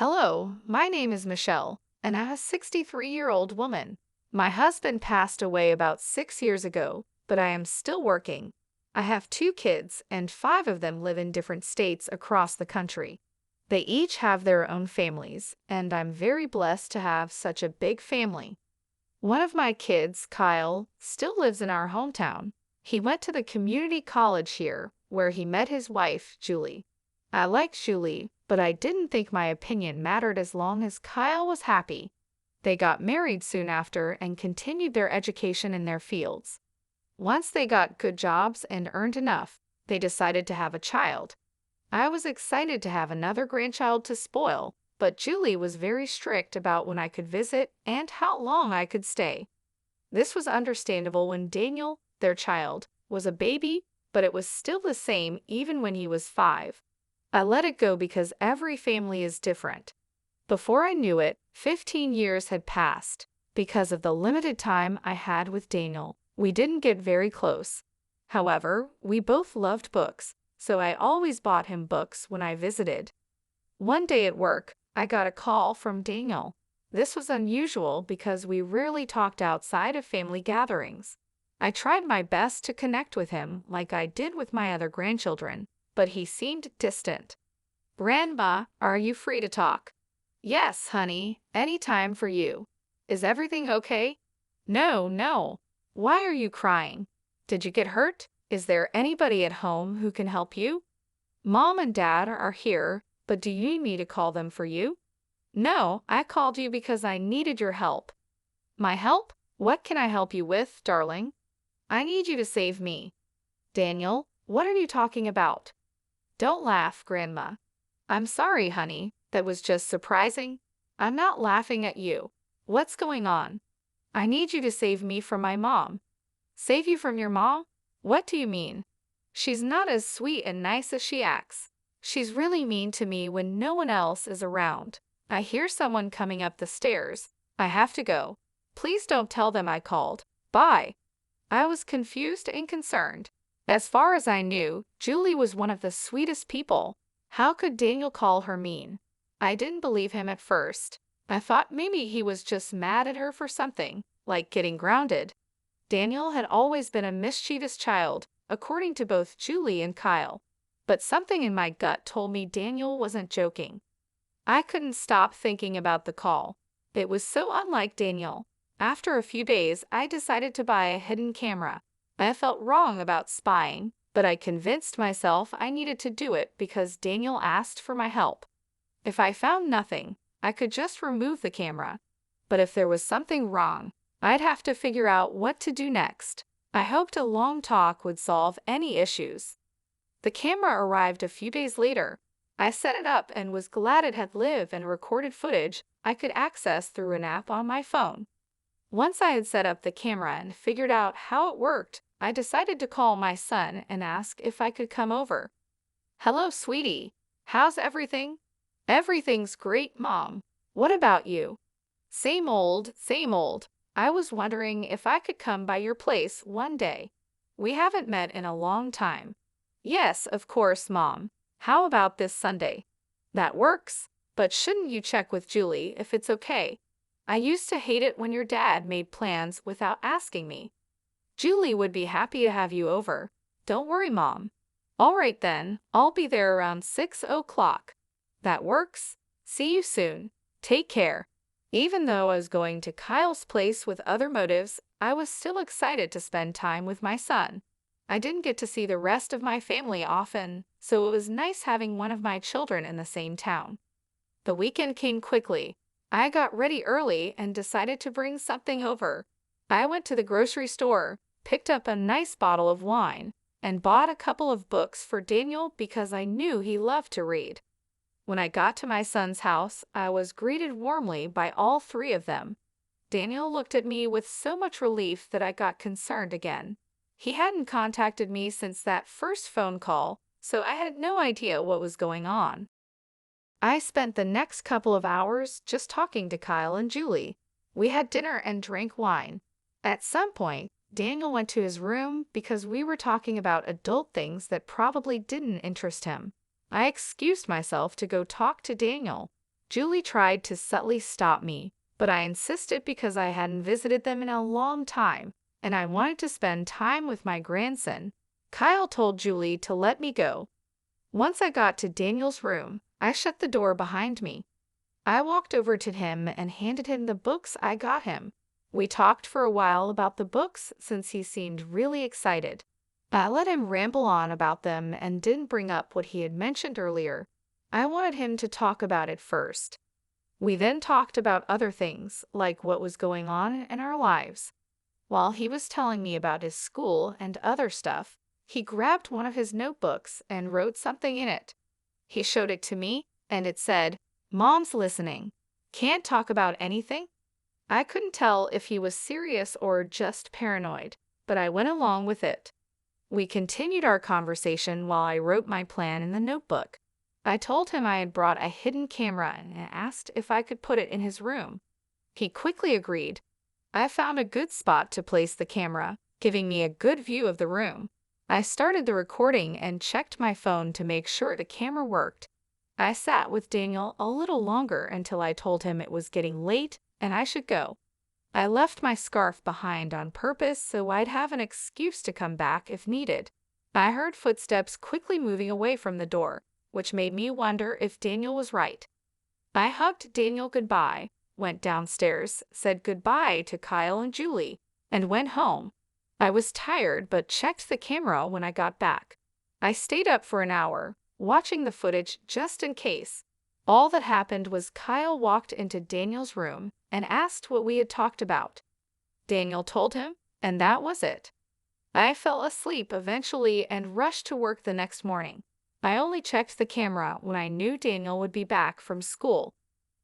Hello, my name is Michelle, and I'm a 63-year-old woman. My husband passed away about 6 years ago, but I am still working. I have 2 kids, and 5 of them live in different states across the country. They each have their own families, and I'm very blessed to have such a big family. One of my kids, Kyle, still lives in our hometown. He went to the community college here, where he met his wife, Julie. I like Julie, but I didn't think my opinion mattered as long as Kyle was happy. They got married soon after and continued their education in their fields. Once they got good jobs and earned enough, they decided to have a child. I was excited to have another grandchild to spoil, but Julie was very strict about when I could visit and how long I could stay. This was understandable when Daniel, their child, was a baby, but it was still the same even when he was 5. I let it go because every family is different. Before I knew it, 15 years had passed. Because of the limited time I had with Daniel, we didn't get very close. However, we both loved books, so I always bought him books when I visited. One day at work, I got a call from Daniel. This was unusual because we rarely talked outside of family gatherings. I tried my best to connect with him like I did with my other grandchildren, but he seemed distant. "Grandma, are you free to talk?" "Yes, honey, any time for you." "Is everything okay?" "No, no." "Why are you crying? Did you get hurt? Is there anybody at home who can help you?" "Mom and Dad are here, but do you need me to call them for you?" "No, I called you because I needed your help." "My help? What can I help you with, darling?" "I need you to save me." "Daniel, what are you talking about?" "Don't laugh, Grandma." "I'm sorry, honey. That was just surprising." "I'm not laughing at you. What's going on?" "I need you to save me from my mom." "Save you from your mom? What do you mean?" "She's not as sweet and nice as she acts. She's really mean to me when no one else is around. I hear someone coming up the stairs. I have to go. Please don't tell them I called. Bye." I was confused and concerned. As far as I knew, Julie was one of the sweetest people. How could Daniel call her mean? I didn't believe him at first. I thought maybe he was just mad at her for something, like getting grounded. Daniel had always been a mischievous child, according to both Julie and Kyle. But something in my gut told me Daniel wasn't joking. I couldn't stop thinking about the call. It was so unlike Daniel. After a few days, I decided to buy a hidden camera. I felt wrong about spying, but I convinced myself I needed to do it because Daniel asked for my help. If I found nothing, I could just remove the camera. But if there was something wrong, I'd have to figure out what to do next. I hoped a long talk would solve any issues. The camera arrived a few days later. I set it up and was glad it had live and recorded footage I could access through an app on my phone. Once I had set up the camera and figured out how it worked, I decided to call my son and ask if I could come over. "Hello, sweetie. How's everything?" "Everything's great, Mom. What about you?" Same old, same old. I was wondering if I could come by your place one day. We haven't met in a long time." "Yes, of course, Mom. How about this Sunday?" "That works, but shouldn't you check with Julie if it's okay? I used to hate it when your dad made plans without asking me." "Julie would be happy to have you over. Don't worry, Mom." "All right then, I'll be there around 6 o'clock. "That works. See you soon. Take care." Even though I was going to Kyle's place with other motives, I was still excited to spend time with my son. I didn't get to see the rest of my family often, so it was nice having one of my children in the same town. The weekend came quickly. I got ready early and decided to bring something over. I went to the grocery store, picked up a nice bottle of wine, and bought a couple of books for Daniel because I knew he loved to read. When I got to my son's house, I was greeted warmly by all 3 of them. Daniel looked at me with so much relief that I got concerned again. He hadn't contacted me since that first phone call, so I had no idea what was going on. I spent the next couple of hours just talking to Kyle and Julie. We had dinner and drank wine. At some point, Daniel went to his room because we were talking about adult things that probably didn't interest him. I excused myself to go talk to Daniel. Julie tried to subtly stop me, but I insisted because I hadn't visited them in a long time, and I wanted to spend time with my grandson. Kyle told Julie to let me go. Once I got to Daniel's room, I shut the door behind me. I walked over to him and handed him the books I got him. We talked for a while about the books since he seemed really excited. I let him ramble on about them and didn't bring up what he had mentioned earlier. I wanted him to talk about it first. We then talked about other things, like what was going on in our lives. While he was telling me about his school and other stuff, he grabbed one of his notebooks and wrote something in it. He showed it to me, and it said, "Mom's listening. Can't talk about anything?" I couldn't tell if he was serious or just paranoid, but I went along with it. We continued our conversation while I wrote my plan in the notebook. I told him I had brought a hidden camera and asked if I could put it in his room. He quickly agreed. I found a good spot to place the camera, giving me a good view of the room. I started the recording and checked my phone to make sure the camera worked. I sat with Daniel a little longer until I told him it was getting late and I should go. I left my scarf behind on purpose so I'd have an excuse to come back if needed. I heard footsteps quickly moving away from the door, which made me wonder if Daniel was right. I hugged Daniel goodbye, went downstairs, said goodbye to Kyle and Julie, and went home. I was tired but checked the camera when I got back. I stayed up for an hour, watching the footage just in case. All that happened was Kyle walked into Daniel's room and asked what we had talked about. Daniel told him, and that was it. I fell asleep eventually and rushed to work the next morning. I only checked the camera when I knew Daniel would be back from school.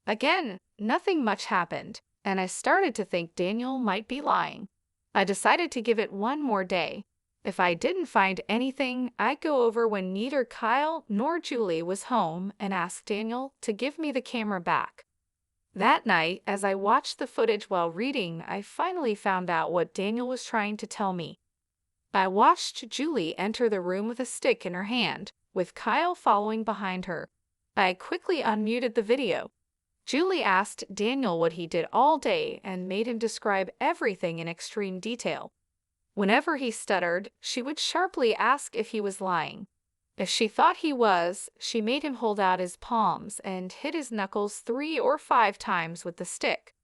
Again, nothing much happened, and I started to think Daniel might be lying. I decided to give it one more day. If I didn't find anything, I'd go over when neither Kyle nor Julie was home and ask Daniel to give me the camera back. That night, as I watched the footage while reading, I finally found out what Daniel was trying to tell me. I watched Julie enter the room with a stick in her hand, with Kyle following behind her. I quickly unmuted the video. Julie asked Daniel what he did all day and made him describe everything in extreme detail. Whenever he stuttered, she would sharply ask if he was lying. If she thought he was, she made him hold out his palms and hit his knuckles 3 or 5 times with the stick.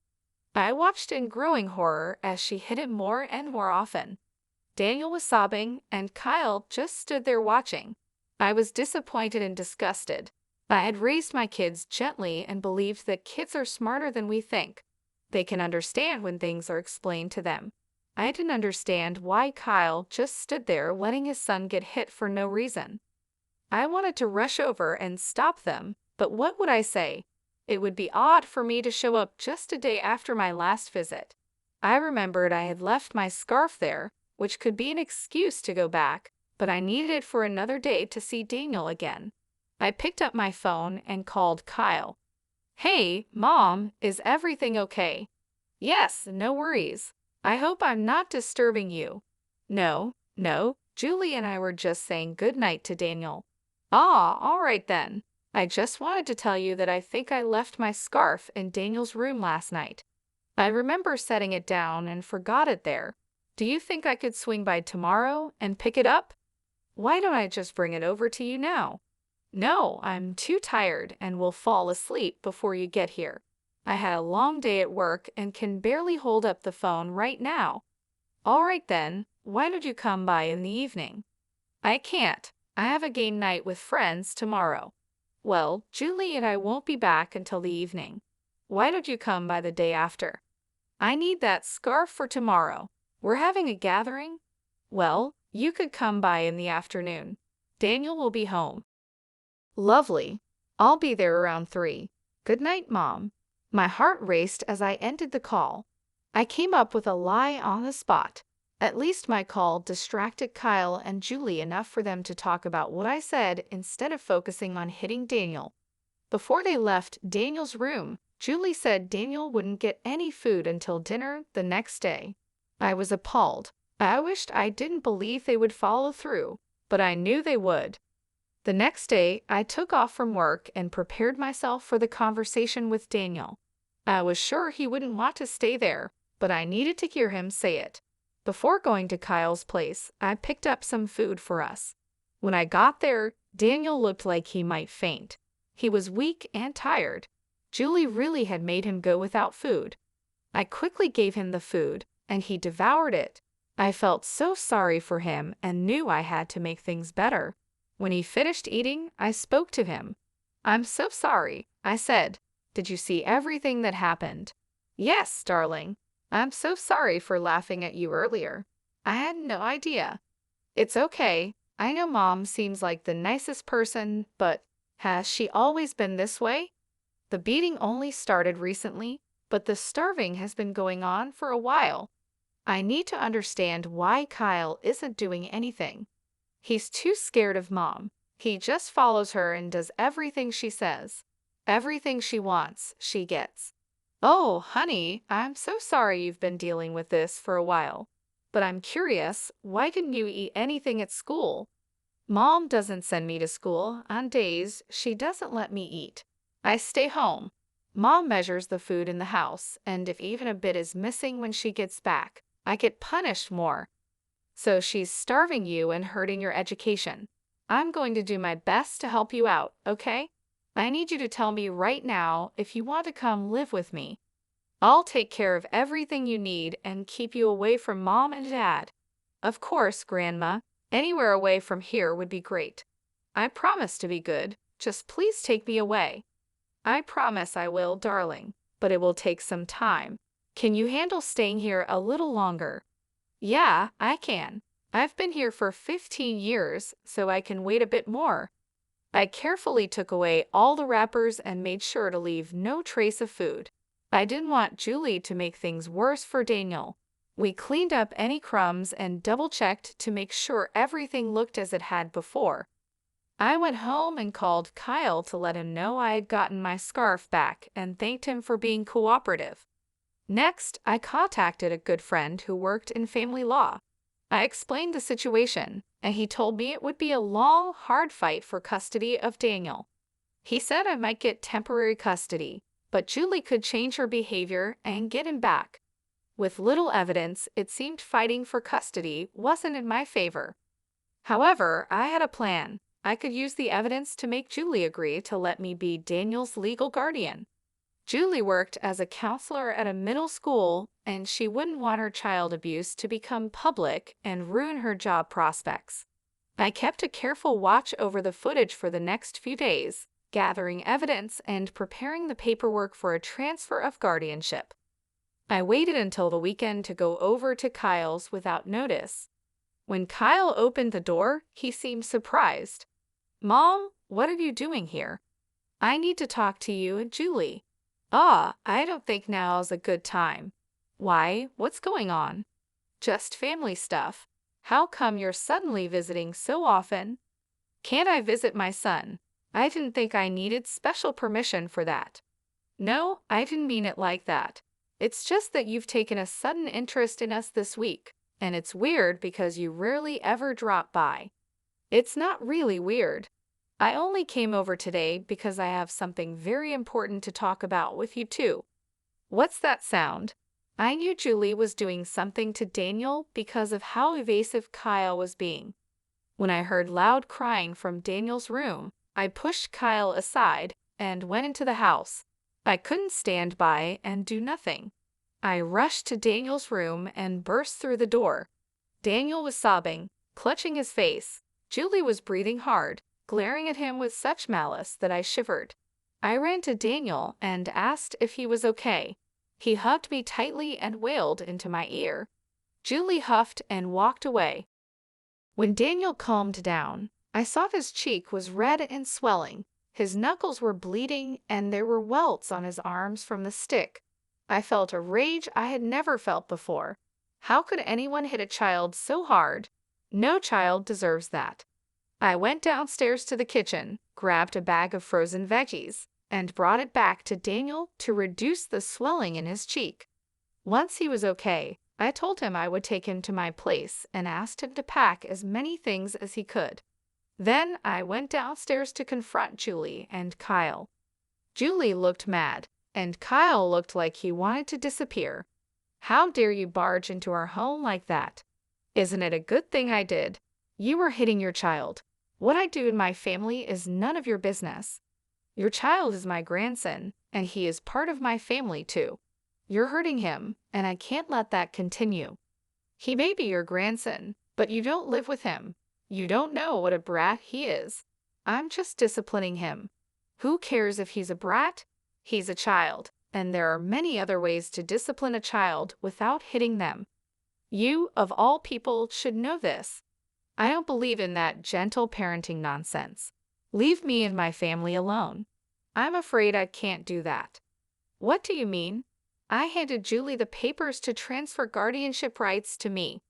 I watched in growing horror as she hit him more and more often. Daniel was sobbing, and Kyle just stood there watching. I was disappointed and disgusted. I had raised my kids gently and believed that kids are smarter than we think. They can understand when things are explained to them. I didn't understand why Kyle just stood there letting his son get hit for no reason. I wanted to rush over and stop them, but what would I say? It would be odd for me to show up just a day after my last visit. I remembered I had left my scarf there, which could be an excuse to go back, but I needed it for another day to see Daniel again. I picked up my phone and called Kyle. "Hey, Mom, is everything okay?" "Yes, no worries. I hope I'm not disturbing you." No, Julie and I were just saying goodnight to Daniel." "Ah, all right then. I just wanted to tell you that I think I left my scarf in Daniel's room last night. I remember setting it down and forgot it there. Do you think I could swing by tomorrow and pick it up? Why don't I just bring it over to you now?" "No, I'm too tired and will fall asleep before you get here. I had a long day at work and can barely hold up the phone right now." "All right then, why don't you come by in the evening?" "I can't. I have a game night with friends tomorrow." "Well, Julie and I won't be back until the evening. Why don't you come by the day after?" "I need that scarf for tomorrow. We're having a gathering." "Well, you could come by in the afternoon. Daniel will be home." "Lovely. I'll be there around 3. Good night, Mom." My heart raced as I ended the call. I came up with a lie on the spot. At least my call distracted Kyle and Julie enough for them to talk about what I said instead of focusing on hitting Daniel. Before they left Daniel's room, Julie said Daniel wouldn't get any food until dinner the next day. I was appalled. I wished I didn't believe they would follow through, but I knew they would. The next day, I took off from work and prepared myself for the conversation with Daniel. I was sure he wouldn't want to stay there, but I needed to hear him say it. Before going to Kyle's place, I picked up some food for us. When I got there, Daniel looked like he might faint. He was weak and tired. Julie really had made him go without food. I quickly gave him the food, and he devoured it. I felt so sorry for him and knew I had to make things better. When he finished eating, I spoke to him. "I'm so sorry," I said. "Did you see everything that happened?" "Yes, darling. I'm so sorry for laughing at you earlier. I had no idea." "It's okay. I know Mom seems like the nicest person, but has she always been this way?" "The beating only started recently, but the starving has been going on for a while. I need to understand why Kyle isn't doing anything." "He's too scared of Mom. He just follows her and does everything she says. Everything she wants, she gets." "Oh, honey, I'm so sorry you've been dealing with this for a while. But I'm curious, why didn't you eat anything at school?" "Mom doesn't send me to school on days she doesn't let me eat. I stay home. Mom measures the food in the house, and if even a bit is missing when she gets back, I get punished more. So she's starving you and hurting your education. I'm going to do my best to help you out, okay? I need you to tell me right now if you want to come live with me. I'll take care of everything you need and keep you away from Mom and Dad." "Of course, Grandma. Anywhere away from here would be great. I promise to be good. Just please take me away." "I promise I will, darling, but it will take some time. Can you handle staying here a little longer?" "Yeah, I can. I've been here for 15 years, so I can wait a bit more." I carefully took away all the wrappers and made sure to leave no trace of food. I didn't want Julie to make things worse for Daniel. We cleaned up any crumbs and double-checked to make sure everything looked as it had before. I went home and called Kyle to let him know I had gotten my scarf back and thanked him for being cooperative. Next, I contacted a good friend who worked in family law. I explained the situation, and he told me it would be a long, hard fight for custody of Daniel. He said I might get temporary custody, but Julie could change her behavior and get him back. With little evidence, it seemed fighting for custody wasn't in my favor. However, I had a plan. I could use the evidence to make Julie agree to let me be Daniel's legal guardian. Julie worked as a counselor at a middle school, and she wouldn't want her child abuse to become public and ruin her job prospects. I kept a careful watch over the footage for the next few days, gathering evidence and preparing the paperwork for a transfer of guardianship. I waited until the weekend to go over to Kyle's without notice. When Kyle opened the door, he seemed surprised. "Mom, what are you doing here?" "I need to talk to you and Julie." "Ah, I don't think now's a good time." "Why? What's going on?" "Just family stuff. How come you're suddenly visiting so often?" "Can't I visit my son? I didn't think I needed special permission for that." "No, I didn't mean it like that. It's just that you've taken a sudden interest in us this week, and it's weird because you rarely ever drop by." "It's not really weird. I only came over today because I have something very important to talk about with you too." "What's that sound?" I knew Julie was doing something to Daniel because of how evasive Kyle was being. When I heard loud crying from Daniel's room, I pushed Kyle aside and went into the house. I couldn't stand by and do nothing. I rushed to Daniel's room and burst through the door. Daniel was sobbing, clutching his face. Julie was breathing hard, glaring at him with such malice that I shivered. I ran to Daniel and asked if he was okay. He hugged me tightly and wailed into my ear. Julie huffed and walked away. When Daniel calmed down, I saw his cheek was red and swelling. His knuckles were bleeding and there were welts on his arms from the stick. I felt a rage I had never felt before. How could anyone hit a child so hard? No child deserves that. I went downstairs to the kitchen, grabbed a bag of frozen veggies, and brought it back to Daniel to reduce the swelling in his cheek. Once he was okay, I told him I would take him to my place and asked him to pack as many things as he could. Then I went downstairs to confront Julie and Kyle. Julie looked mad, and Kyle looked like he wanted to disappear. How dare you barge into our home like that? Isn't it a good thing I did? You were hitting your child. What I do in my family is none of your business. Your child is my grandson, and he is part of my family too. You're hurting him, and I can't let that continue. He may be your grandson, but you don't live with him. You don't know what a brat he is. I'm just disciplining him. Who cares if he's a brat? He's a child, and there are many other ways to discipline a child without hitting them. You, of all people, should know this. I don't believe in that gentle parenting nonsense. Leave me and my family alone. I'm afraid I can't do that. What do you mean? I handed Julie the papers to transfer guardianship rights to me.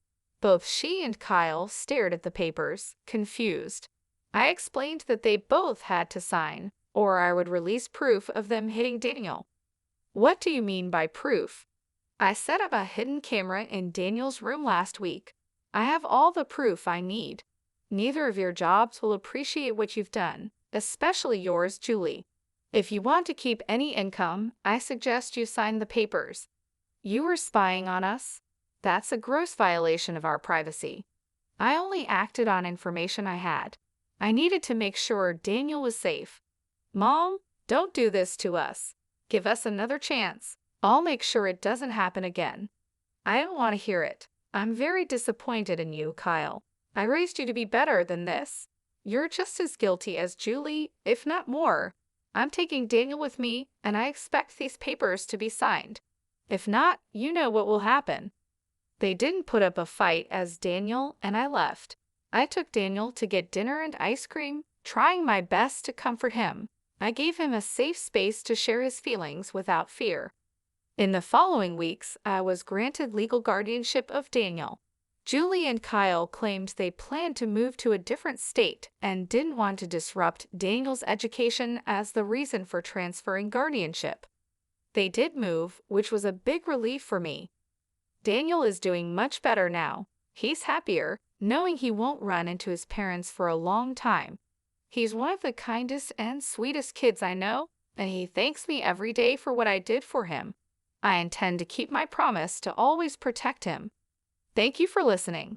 Both she and Kyle stared at the papers, confused. I explained that they both had to sign, or I would release proof of them hitting Daniel. What do you mean by proof? I set up a hidden camera in Daniel's room last week. I have all the proof I need. Neither of your jobs will appreciate what you've done, especially yours, Julie. If you want to keep any income, I suggest you sign the papers. You were spying on us? That's a gross violation of our privacy. I only acted on information I had. I needed to make sure Daniel was safe. Mom, don't do this to us. Give us another chance. I'll make sure it doesn't happen again. I don't want to hear it. I'm very disappointed in you, Kyle. I raised you to be better than this. You're just as guilty as Julie, if not more. I'm taking Daniel with me, and I expect these papers to be signed. If not, you know what will happen. They didn't put up a fight as Daniel and I left. I took Daniel to get dinner and ice cream, trying my best to comfort him. I gave him a safe space to share his feelings without fear. In the following weeks, I was granted legal guardianship of Daniel. Julie and Kyle claimed they planned to move to a different state and didn't want to disrupt Daniel's education as the reason for transferring guardianship. They did move, which was a big relief for me. Daniel is doing much better now. He's happier, knowing he won't run into his parents for a long time. He's one of the kindest and sweetest kids I know, and he thanks me every day for what I did for him. I intend to keep my promise to always protect him. Thank you for listening.